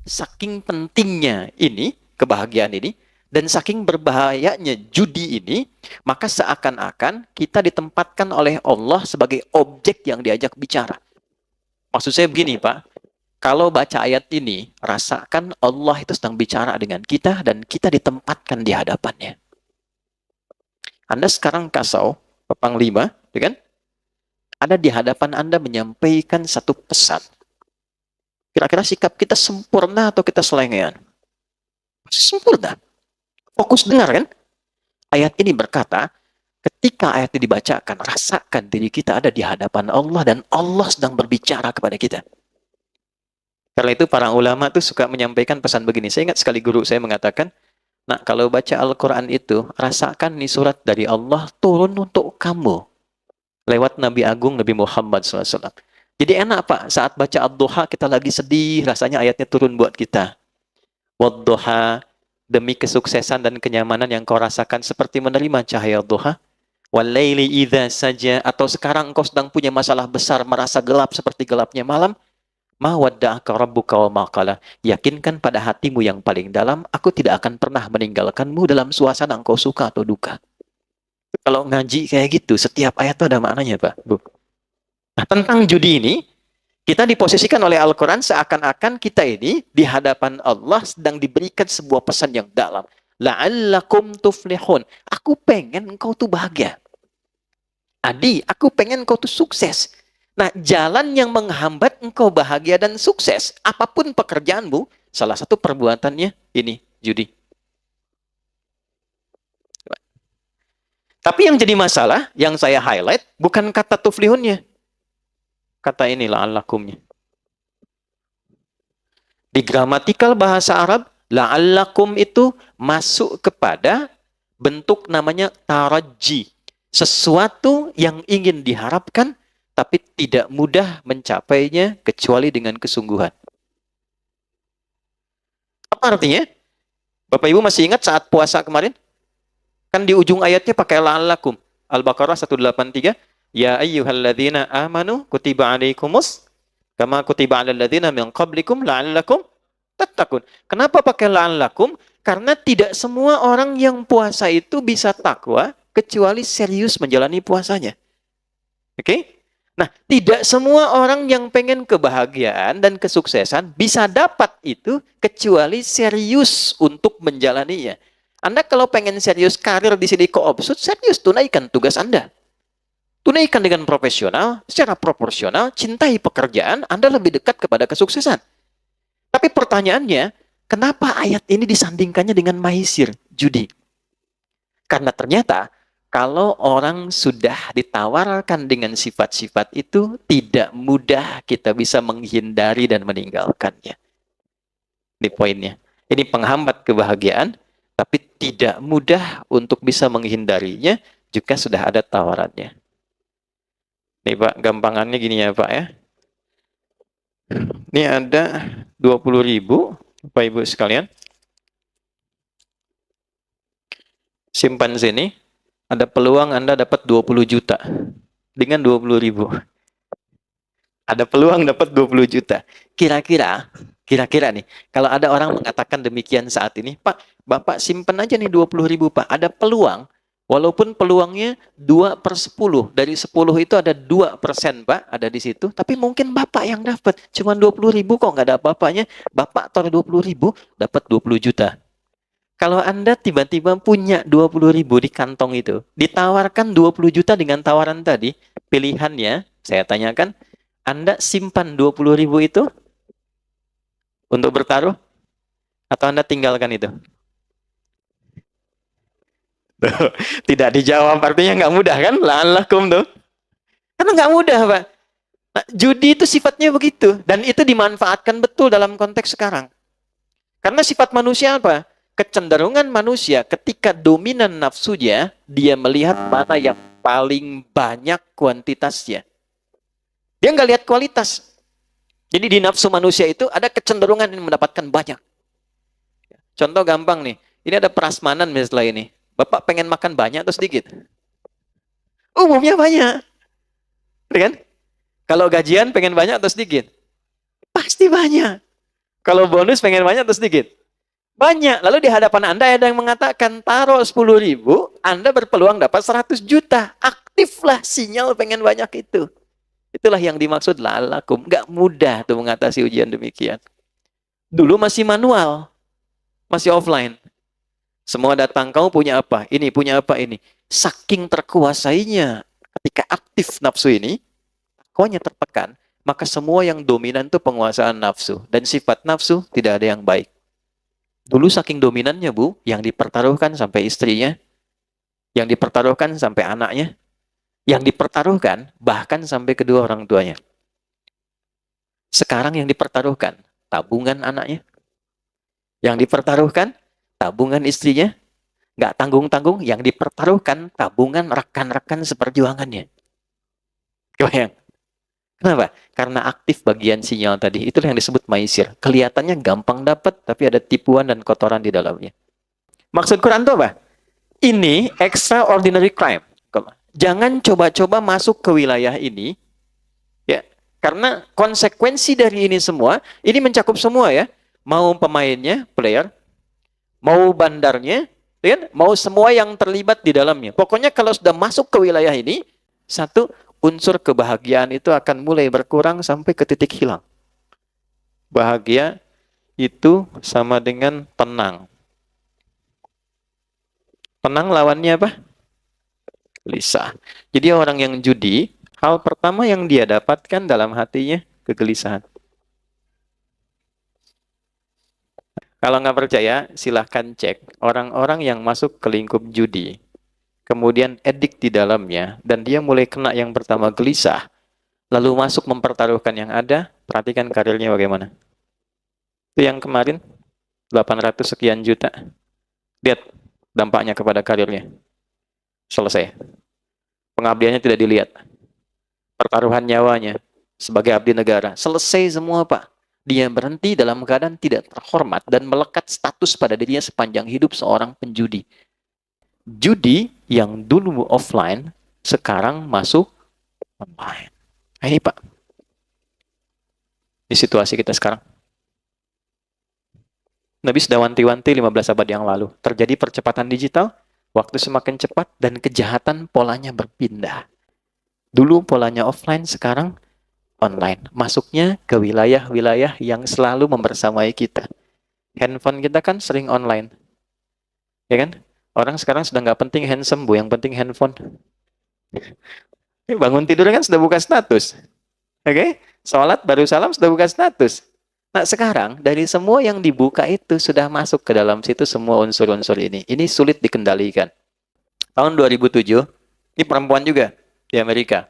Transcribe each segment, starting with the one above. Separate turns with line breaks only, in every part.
saking pentingnya ini, kebahagiaan ini, dan saking berbahayanya judi ini, maka seakan-akan kita ditempatkan oleh Allah sebagai objek yang diajak bicara. Maksud saya begini, Pak. Kalau baca ayat ini, rasakan Allah itu sedang bicara dengan kita dan kita ditempatkan di hadapannya. Anda sekarang kasau, Panglima, ya kan? Ada di hadapan Anda menyampaikan satu pesan. Kira-kira sikap kita sempurna atau kita selengean? Masih sempurna. Fokus dengar kan? Ayat ini berkata, ketika ayat ini dibacakan, rasakan diri kita ada di hadapan Allah dan Allah sedang berbicara kepada kita. Karena itu para ulama tuh suka menyampaikan pesan begini. Saya ingat sekali guru saya mengatakan, nah kalau baca Al-Quran itu, rasakan nih surat dari Allah turun untuk kamu. Lewat Nabi Agung Nabi Muhammad SAW. Jadi enak Pak, saat baca Ad-Duha kita lagi sedih, rasanya ayatnya turun buat kita. Wad-Duha, demi kesuksesan dan kenyamanan yang kau rasakan seperti menerima cahaya Duha. Wal-laili idza saja, atau sekarang engkau sedang punya masalah besar, merasa gelap seperti gelapnya malam. Ma wadda'aka rabbuka wa ma qala. Yakinkan pada hatimu yang paling dalam, aku tidak akan pernah meninggalkanmu dalam suasana engkau suka atau duka. Kalau ngaji kayak gitu, setiap ayat itu ada maknanya, Pak, Bu. Nah, tentang judi ini, kita diposisikan oleh Al-Quran seakan-akan kita ini di hadapan Allah sedang diberikan sebuah pesan yang dalam. La'allakum tuflihun. Aku pengen engkau tuh bahagia. Adi, aku pengen engkau tuh sukses. Nah, jalan yang menghambat engkau bahagia dan sukses, apapun pekerjaanmu, salah satu perbuatannya ini, judi. Tapi yang jadi masalah, yang saya highlight, bukan kata tuflihunnya. Kata ini la'allakumnya. Di gramatikal bahasa Arab, la'allakum itu masuk kepada bentuk namanya taraji. Sesuatu yang ingin diharapkan, tapi tidak mudah mencapainya kecuali dengan kesungguhan. Apa artinya? Bapak Ibu masih ingat saat puasa kemarin? Kan di ujung ayatnya pakai la'allakum. Al-Baqarah 183. Ya ayyuhalladzina amanu kutiba alaikumus kama kutiba alal ladzina min qablikum la'allakum tattaqun. Kenapa pakai la'allakum? Karena tidak semua orang yang puasa itu bisa takwa kecuali serius menjalani puasanya. Oke? Nah, tidak semua orang yang pengen kebahagiaan dan kesuksesan bisa dapat itu kecuali serius untuk menjalaninya. Anda kalau pengen serius karir di sini Koopsud, serius tunaikan tugas Anda. Tunaikan dengan profesional, secara proporsional, cintai pekerjaan, Anda lebih dekat kepada kesuksesan. Tapi pertanyaannya, kenapa ayat ini disandingkannya dengan maisir, judi? Karena ternyata, kalau orang sudah ditawarkan dengan sifat-sifat itu, tidak mudah kita bisa menghindari dan meninggalkannya. Ini poinnya. Ini penghambat kebahagiaan, tapi tidak mudah untuk bisa menghindarinya jika sudah ada tawarannya. Nih Pak, gampangannya gini ya Pak ya. Ini ada 20.000, Bapak Ibu sekalian. Simpan sini. Ada peluang Anda dapat 20 juta dengan 20.000. Ada peluang dapat 20 juta. Kira-kira nih, kalau ada orang mengatakan demikian saat ini, Pak, Bapak simpen aja nih 20.000 Pak. Ada peluang, walaupun peluangnya 2/10. Dari 10 itu ada 2% Pak, ada di situ. Tapi mungkin Bapak yang dapat. Cuma 20.000 kok nggak ada apa-apanya. Bapak taruh 20.000, dapat 20 juta. Kalau Anda tiba-tiba punya 20.000 di kantong itu, ditawarkan 20 juta dengan tawaran tadi, pilihannya, saya tanyakan, Anda simpan 20.000 itu untuk bertaruh, atau Anda tinggalkan itu? Tidak dijawab, artinya nggak mudah kan? La'allakum tuh. Karena nggak mudah, Pak. Nah, judi itu sifatnya begitu, dan itu dimanfaatkan betul dalam konteks sekarang. Karena sifat manusia apa? Kecenderungan manusia ketika dominan nafsunya, dia melihat mana yang paling banyak kuantitasnya. Dia nggak lihat kualitas. Jadi di nafsu manusia itu ada kecenderungan yang mendapatkan banyak. Contoh gampang nih, ini ada prasmanan misalnya ini. Bapak pengen makan banyak atau sedikit? Umumnya banyak. Kan? Kalau gajian pengen banyak atau sedikit? Pasti banyak. Kalau bonus pengen banyak atau sedikit? Banyak. Lalu di hadapan Anda ada yang mengatakan, taruh 10.000, Anda berpeluang dapat 100 juta. Aktiflah sinyal pengen banyak itu. Itulah yang dimaksud la'allakum. Nggak mudah tuh mengatasi ujian demikian. Dulu masih manual, masih offline. Semua datang, kamu punya apa? Ini, punya apa ini? Saking terkuasainya ketika aktif nafsu ini, takwanya tertekan, maka semua yang dominan itu penguasaan nafsu. Dan sifat nafsu tidak ada yang baik. Dulu saking dominannya, Bu, yang dipertaruhkan sampai istrinya, yang dipertaruhkan sampai anaknya, yang dipertaruhkan bahkan sampai kedua orang tuanya. Sekarang yang dipertaruhkan tabungan anaknya, yang dipertaruhkan tabungan istrinya, nggak tanggung-tanggung, yang dipertaruhkan tabungan rekan-rekan seperjuangannya. Kebayang? Kenapa? Karena aktif bagian sinyal tadi. Itulah yang disebut maisir. Kelihatannya gampang dapat, tapi ada tipuan dan kotoran di dalamnya. Maksud Quran itu apa? Ini extraordinary crime. Jangan coba-coba masuk ke wilayah ini, ya, karena konsekuensi dari ini semua, ini mencakup semua ya. Mau pemainnya, player, mau bandarnya, ya, mau semua yang terlibat di dalamnya. Pokoknya kalau sudah masuk ke wilayah ini, satu, unsur kebahagiaan itu akan mulai berkurang sampai ke titik hilang. Bahagia itu sama dengan tenang. Tenang lawannya apa? Gelisah. Jadi orang yang judi, hal pertama yang dia dapatkan dalam hatinya, kegelisahan. Kalau nggak percaya, silahkan cek orang-orang yang masuk ke lingkup judi, kemudian edik di dalamnya, dan dia mulai kena yang pertama gelisah, lalu masuk mempertaruhkan yang ada, perhatikan karirnya bagaimana. Itu yang kemarin, 800 sekian juta. Lihat dampaknya kepada karirnya. Selesai. Pengabdiannya tidak dilihat. Pertaruhan nyawanya sebagai abdi negara. Selesai semua, Pak. Dia berhenti dalam keadaan tidak terhormat dan melekat status pada dirinya sepanjang hidup seorang penjudi. Judi yang dulu offline, sekarang masuk online. Ini Pak, di situasi kita sekarang. Nabi sudah wanti-wanti 15 abad yang lalu. Terjadi percepatan digital, waktu semakin cepat, dan kejahatan polanya berpindah. Dulu polanya offline, sekarang online. Masuknya ke wilayah-wilayah yang selalu membersamai kita. Handphone kita kan sering online. Ya kan? Orang sekarang sudah nggak penting handsome, Bu. Yang penting handphone. Bangun tidur kan sudah buka status. Oke? Sholat baru salam sudah buka status. Nah sekarang, dari semua yang dibuka itu sudah masuk ke dalam situ semua unsur-unsur ini. Ini sulit dikendalikan. Tahun 2007, ini perempuan juga di Amerika.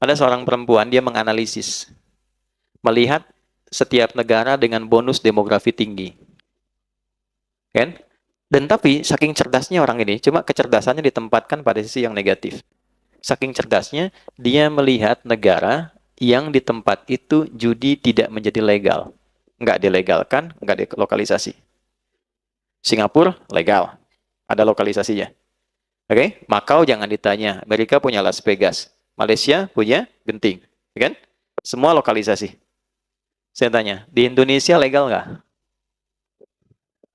Ada seorang perempuan, dia menganalisis. Melihat setiap negara dengan bonus demografi tinggi. Kan? Dan tapi saking cerdasnya orang ini, cuma kecerdasannya ditempatkan pada sisi yang negatif. Saking cerdasnya, dia melihat negara yang di tempat itu judi tidak menjadi legal. Nggak dilegalkan, nggak dilokalisasi. Singapura, legal. Ada lokalisasinya. Oke? Macau jangan ditanya. Amerika punya Las Vegas. Malaysia punya Genting. Kan? Semua lokalisasi. Saya tanya, di Indonesia legal nggak?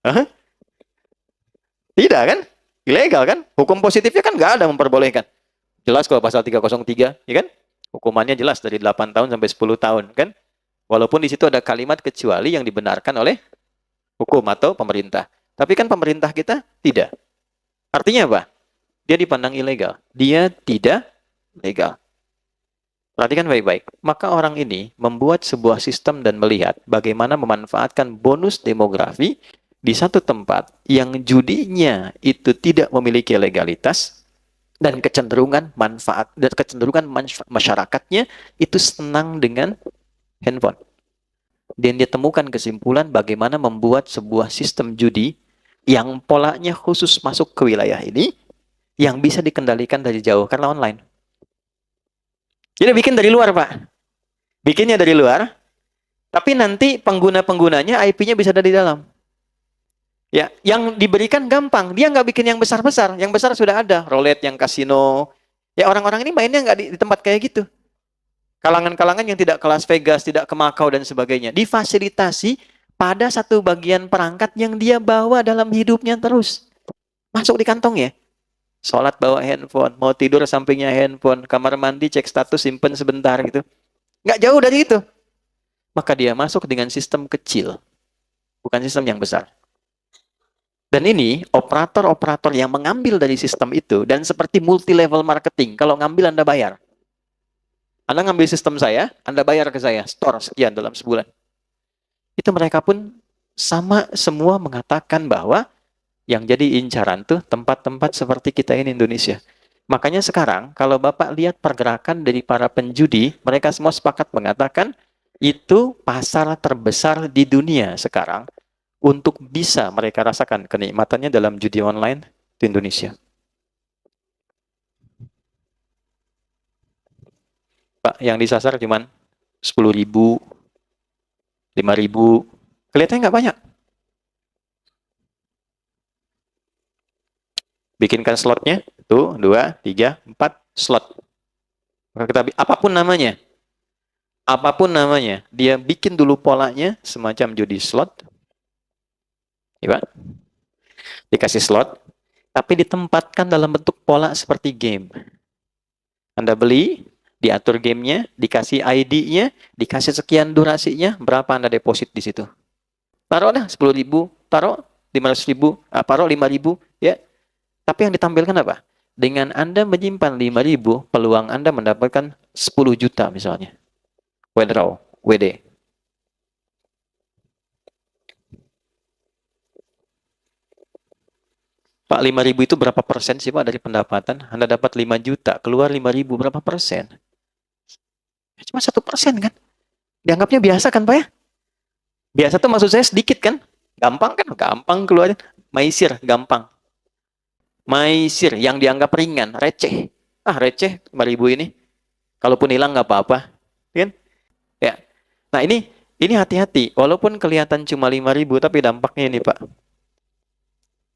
Hah? Tidak kan? Ilegal kan? Hukum positifnya kan nggak ada memperbolehkan. Jelas kalau pasal 303, ya kan? Hukumannya jelas dari 8 tahun sampai 10 tahun, kan? Walaupun di situ ada kalimat kecuali yang dibenarkan oleh hukum atau pemerintah. Tapi kan pemerintah kita tidak. Artinya apa? Dia dipandang ilegal. Dia tidak legal. Perhatikan baik-baik. Maka orang ini membuat sebuah sistem dan melihat bagaimana memanfaatkan bonus demografi di satu tempat yang judinya itu tidak memiliki legalitas dan kecenderungan manfaat dan kecenderungan masyarakatnya itu senang dengan handphone. Dan dia temukan kesimpulan bagaimana membuat sebuah sistem judi yang polanya khusus masuk ke wilayah ini yang bisa dikendalikan dari jauh karena online. Jadi bikin dari luar, Pak. Bikinnya dari luar, tapi nanti pengguna-penggunanya IP-nya bisa ada di dalam. Ya, yang diberikan gampang. Dia nggak bikin yang besar-besar. Yang besar sudah ada. Roulette, yang kasino. Ya, orang-orang ini mainnya nggak di tempat kayak gitu. Kalangan-kalangan yang tidak ke Las Vegas, tidak ke Macau dan sebagainya. Difasilitasi pada satu bagian perangkat yang dia bawa dalam hidupnya terus. Masuk di kantongnya. Sholat bawa handphone, mau tidur sampingnya handphone, kamar mandi cek status simpen sebentar gitu. Nggak jauh dari itu. Maka dia masuk dengan sistem kecil, bukan sistem yang besar. Dan ini operator-operator yang mengambil dari sistem itu, dan seperti multi-level marketing, kalau ngambil Anda bayar. Anda ngambil sistem saya, Anda bayar ke saya, store sekian dalam sebulan. Itu mereka pun sama semua mengatakan bahwa yang jadi incaran tuh tempat-tempat seperti kita ini Indonesia. Makanya sekarang kalau Bapak lihat pergerakan dari para penjudi, mereka semua sepakat mengatakan itu pasar terbesar di dunia sekarang untuk bisa mereka rasakan kenikmatannya dalam judi online di Indonesia. Pak, yang disasar cuma 10.000, 5.000, kelihatannya nggak banyak. Bikinkan slotnya, tuh, 2, 3, 4 slot. Kita, apapun namanya, dia bikin dulu polanya semacam judi slot, ya Pak? Dikasih slot, tapi ditempatkan dalam bentuk pola seperti game. Anda beli, diatur gamenya, dikasih ID-nya, dikasih sekian durasinya, berapa Anda deposit di situ. Taruh dah 10.000, taruh 500.000, taruh 5.000, ya. Tapi yang ditampilkan apa? Dengan Anda menyimpan 5.000, peluang Anda mendapatkan 10 juta misalnya. Withdraw, WD. Pak, 5.000 itu berapa persen sih Pak dari pendapatan? Anda dapat 5 juta, keluar 5.000, berapa persen? Cuma 1% kan? Dianggapnya biasa kan Pak ya? Biasa tuh maksud saya sedikit kan? Gampang kan? Gampang keluarin. Maisir, gampang. Maisir yang dianggap ringan, receh. Receh 5.000 ini. Kalaupun hilang nggak apa-apa. Kan? Ya. Nah ini hati-hati. Walaupun kelihatan cuma 5.000, tapi dampaknya ini Pak.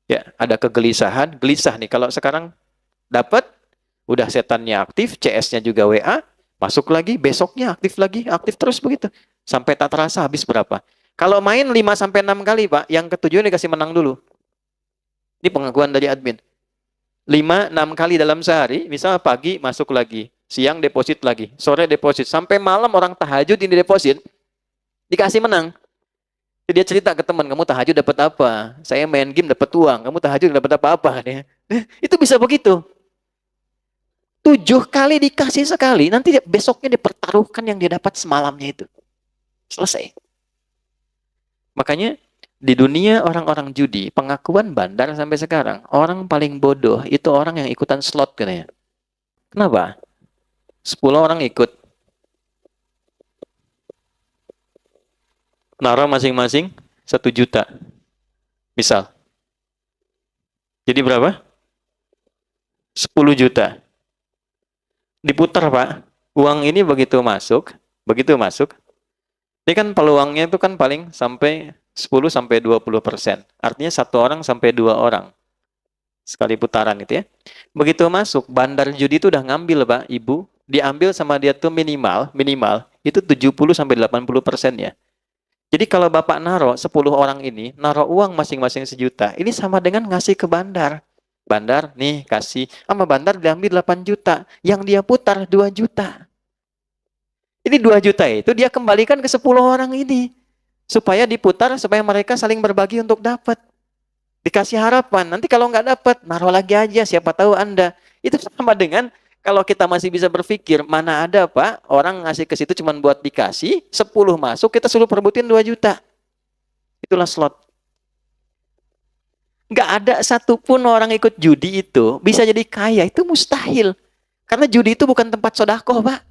Ya, ada kegelisahan, gelisah nih. Kalau sekarang dapat, udah setannya aktif, CS-nya juga WA, masuk lagi, besoknya aktif terus begitu. Sampai tak terasa habis berapa. Kalau main 5-6 kali, Pak, yang ketujuh dikasih menang dulu. Ini pengakuan dari admin. 5-6 kali dalam sehari, misal pagi masuk lagi, siang deposit lagi, sore deposit, sampai malam orang tahajud ini deposit, dikasih menang. Dia cerita ke teman, kamu tahajud dapat apa? Saya main game dapat uang, kamu tahajud dapat apa-apa? Itu bisa begitu. 7 kali dikasih sekali, nanti besoknya dipertaruhkan yang dia dapat semalamnya itu. Selesai. Makanya di dunia orang-orang judi, pengakuan bandar sampai sekarang, orang paling bodoh itu orang yang ikutan slot katanya. Kenapa? 10 orang ikut. Naruh masing-masing 1 juta. Misal. Jadi berapa? 10 juta. Diputar Pak. Uang ini begitu masuk, ini kan peluangnya itu kan paling sampai 10-20%. Artinya 1 orang sampai 2 orang. Sekali putaran gitu ya. Begitu masuk, bandar judi itu udah ngambil Pak, Ibu. Diambil sama dia tuh minimal itu 70-80% ya. Jadi kalau Bapak naruh 10 orang ini, naruh uang masing-masing 1 juta, ini sama dengan ngasih ke bandar. Bandar, nih kasih, sama bandar diambil 8 juta, yang dia putar 2 juta. Ini 2 juta itu dia kembalikan ke 10 orang ini. Supaya diputar, supaya mereka saling berbagi untuk dapat. Dikasih harapan, nanti kalau nggak dapat, naruh lagi aja, siapa tahu Anda. Itu sama dengan kalau kita masih bisa berpikir, mana ada Pak, orang ngasih ke situ cuma buat dikasih, 10 masuk, kita suruh perebutin 2 juta. Itulah slot. Nggak ada satupun orang ikut judi itu bisa jadi kaya, itu mustahil. Karena judi itu bukan tempat sodakoh Pak.